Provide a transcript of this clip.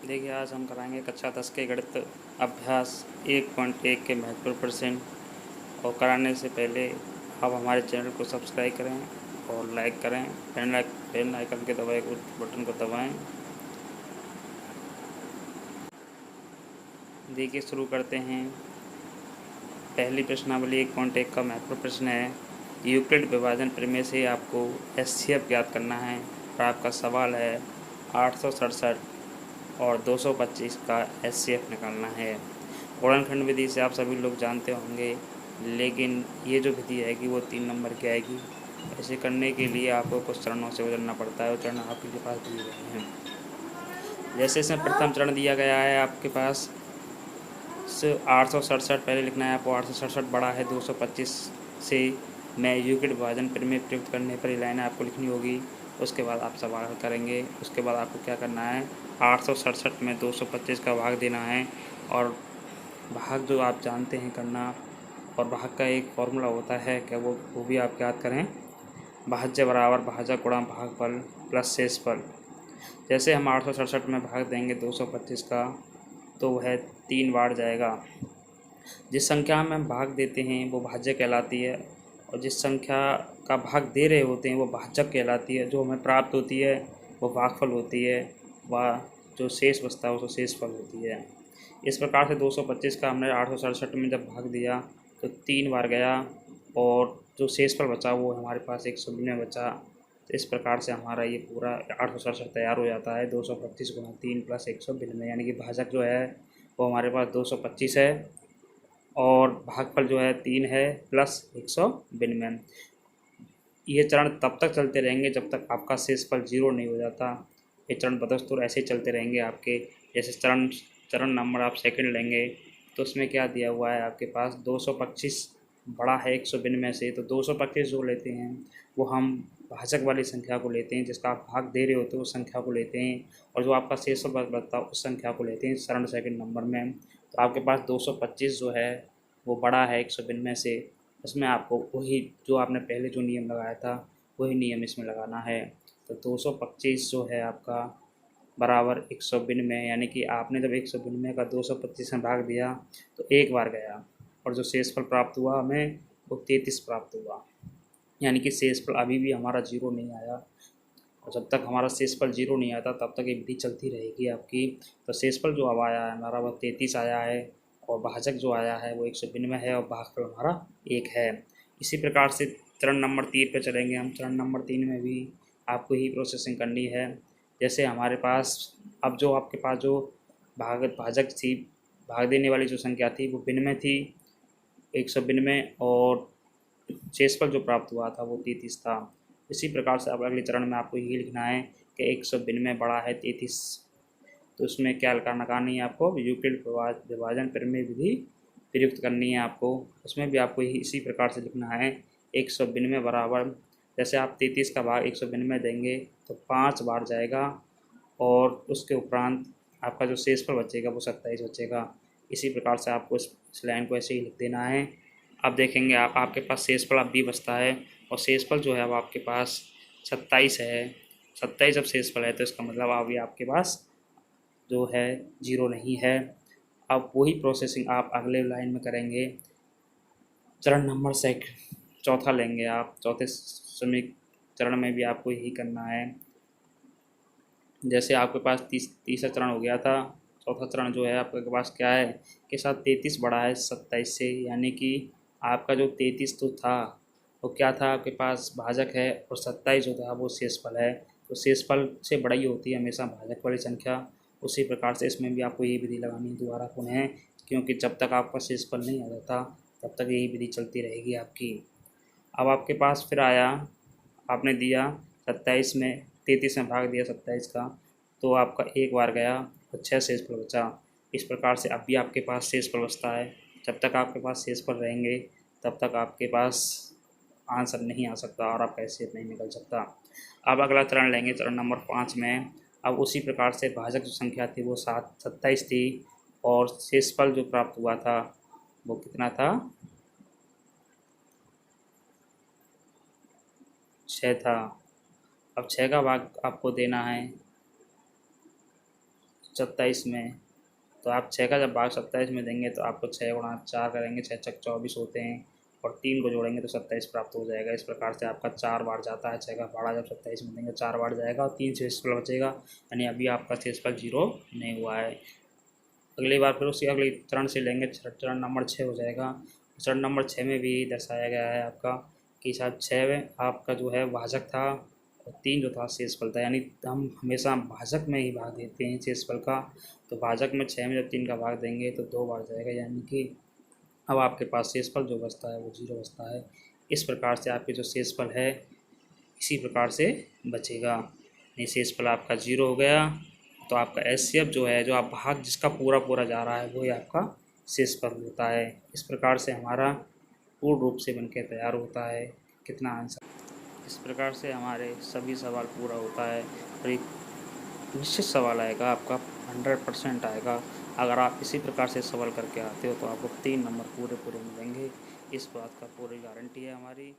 देखिए, आज हम कराएंगे कक्षा 10 के गणित अभ्यास 1.1 के महत्वपूर्ण प्रश्न। और कराने से पहले आप हमारे चैनल को सब्सक्राइब करें और लाइक करें। बेल आइकन के दबाए बटन को दबाएं। देखिए, शुरू करते हैं। पहली प्रश्नावली 1.1 का महत्वपूर्ण प्रश्न है। यूक्लिड विभाजन प्रमेय से आपको एचसीएफ ज्ञात करना है और आपका सवाल है 867 और 225 का एचसीएफ निकालना है। गुणनखंड विधि से आप सभी लोग जानते होंगे, लेकिन ये जो विधि है कि वो 3 नंबर की आएगी। ऐसे करने के लिए आपको कुछ चरणों से गुजरना पड़ता है और चरण आपके पास दिए गए हैं। जैसे इसमें प्रथम चरण दिया गया है आपके पास 867 पहले लिखना है आपको। 867 बड़ा है 225 से। मैं यूक्लिड विभाजन प्रमेय प्रयुक्त करने पर ये लाइन आपको लिखनी होगी। उसके बाद आप सवाल हल करेंगे। उसके बाद आपको क्या करना है, 867 में 225 का भाग देना है। और भाग जो आप जानते हैं करना, और भाग का एक फॉर्मूला होता है क्या, वो भी आप याद करें। भाज्य बराबर भाजक गुणा भागफल प्लस शेषफल। जैसे हम 867 में भाग देंगे 225 का, तो वह 3 बार जाएगा। जिस संख्या में हम भाग देते हैं वो भाज्य कहलाती है, और जिस संख्या का भाग दे रहे होते हैं वो भाजक कहलाती है। जो हमें प्राप्त होती है वो भागफल होती है, वह जो शेष बचता है वो शेषफल होती है। इस प्रकार से 225 का हमने 867 में जब भाग दिया तो 3 बार गया, और जो शेषफल बचा वो हमारे पास 192 बचा। तो इस प्रकार से हमारा ये पूरा 867 तैयार हो जाता है। 225 गुणा 3 प्लस 192, यानी कि भाजक जो है वो हमारे पास 225 है, और भागफल जो है 3 है प्लस 192। ये चरण तब तक चलते रहेंगे जब तक आपका शेषफल 0 नहीं हो जाता। ये चरण बदस्तूर ऐसे ही चलते रहेंगे आपके। जैसे चरण नंबर आप सेकंड लेंगे तो उसमें क्या दिया हुआ है आपके पास, 225 बड़ा है 192 से, तो 225 जो लेते हैं वो हम भाजक वाली संख्या को लेते हैं, जिसका आप भाग दे रहे होते हैं उस संख्या को लेते हैं, और जो आपका शेषफल बचता है उस संख्या को लेते हैं चरण सेकंड नंबर में। तो आपके पास 225 जो है वो बड़ा है 192 से। उसमें आपको वही जो आपने पहले जो नियम लगाया था वही नियम इसमें लगाना है। तो 225 जो है आपका बराबर 192, यानी कि आपने जब 192 का 225 में भाग दिया तो एक बार गया, और जो शेषफल प्राप्त हुआ हमें वो 33 प्राप्त हुआ। यानी कि शेषफल अभी भी हमारा 0 नहीं आया, और जब तक हमारा शेषफल 0 नहीं आता तब तक ये विधि चलती रहेगी आपकी। तो शेषफल जो अब आया है हमारा वो 33 आया है, और भाजक जो आया है वो 192 है, और भागफल हमारा 1 है। इसी प्रकार से चरण नंबर 3 पे चलेंगे हम। चरण नंबर 3 में भी आपको ही प्रोसेसिंग करनी है। जैसे हमारे पास अब जो आपके पास जो भाजक थी, भाग देने वाली जो संख्या थी वो भिन्न में थी 192, और शेषफल जो प्राप्त हुआ था वो 33 था। इसी प्रकार से अब अगले चरण में आपको यही लिखना है कि 192 बड़ा है 33। तो उसमें क्या लगानी है आपको, यूक्लिड विभाजन प्रमेय विधि प्रयुक्त करनी है आपको। उसमें भी आपको इसी प्रकार से लिखना है 192 बराबर, जैसे आप 33 का भाग 192 देंगे तो 5 बार जाएगा, और उसके उपरांत आपका जो शेषफल बचेगा वो 27 बचेगा। इसी प्रकार से आपको इस लाइन को ऐसे ही लिख देना है। अब देखेंगे आपके पास शेषफल अब भी बचता है, और शेषफल जो है अब आपके पास 27 है। 27 जब शेषफल है तो इसका मतलब अभी आपके पास जो है 0 नहीं है। अब वही प्रोसेसिंग आप अगले लाइन में करेंगे। चरण नंबर चौथा लेंगे आप। चौथे चरण में भी आपको यही करना है। जैसे आपके पास तीसरा चरण हो गया था, चौथा चरण जो है आपके पास क्या है कि साथ 33 बड़ा है 27 से, यानी कि आपका जो 33 तो था वो क्या था आपके पास भाजक है, और 27 जो था वो शेषफल है। तो शेषफल से बड़ा ही होती है हमेशा भाजक वाली संख्या। उसी प्रकार से इसमें भी आपको यही विधि लगानी है दोबारा पुनः, क्योंकि जब तक आपका शेषफल नहीं आ जाता तब तक यही विधि चलती रहेगी आपकी। अब आपके पास फिर आया, आपने दिया 27 में 33 में भाग दिया 27 का, तो आपका एक बार गया और 6 शेषफल बचा। इस प्रकार से अब भी आपके पास शेषफल बचता है। जब तक आपके पास शेषफल रहेंगे तब तक आपके पास आंसर नहीं आ सकता और आपका हैसियत नहीं निकल सकता। अब अगला चरण लेंगे, चरण नंबर 5 में। अब उसी प्रकार से भाजक जो संख्या थी वो 27 थी, और शेषफल जो प्राप्त हुआ था वो कितना था, 6 था। अब 6 का भाग आपको देना है 27 में, तो आप 6 का जब भाग 27 में देंगे तो आपको 6 गुणा 4 करेंगे, 6 छक 24 होते हैं, और 3 को जोड़ेंगे तो 27 प्राप्त हो जाएगा। इस प्रकार से आपका 4 बार जाता है। 6 का भाड़ा जब 27 में देंगे 4 बार जाएगा और 3 शेषफल बचेगा, यानी अभी आपका शेषफल 0 नहीं हुआ है। अगली बार फिर उसी अगले चरण से लेंगे, चरण नंबर 6 हो जाएगा। चरण नंबर 6 में भी दर्शाया गया है आपका कि शायद 6 में आपका जो है भाजक था और 3 जो था शेषफल था, यानी हम हमेशा भाजक में ही भाग देते हैं शेषफल का। तो भाजक में 6 में जब 3 का भाग देंगे तो 2 बार जाएगा, यानी कि अब आपके पास शेषफल जो बचता है वो 0 बचता है। इस प्रकार से आपके जो शेषफल है इसी प्रकार से बचेगा। ये शेषफल आपका 0 हो गया, तो आपका एचसीएफ जो है, जो आप भाग जिसका पूरा पूरा जा रहा है, वही आपका शेषफल होता है। इस प्रकार से हमारा पूर्ण रूप से बनके तैयार होता है। कितना आंसर, इस प्रकार से हमारे सभी सवाल पूरा होता है और एक निश्चित सवाल आएगा आपका 100% आएगा। अगर आप इसी प्रकार से सवाल करके आते हो तो आपको 3 नंबर पूरे पूरे मिलेंगे। इस बात का पूरी गारंटी है हमारी।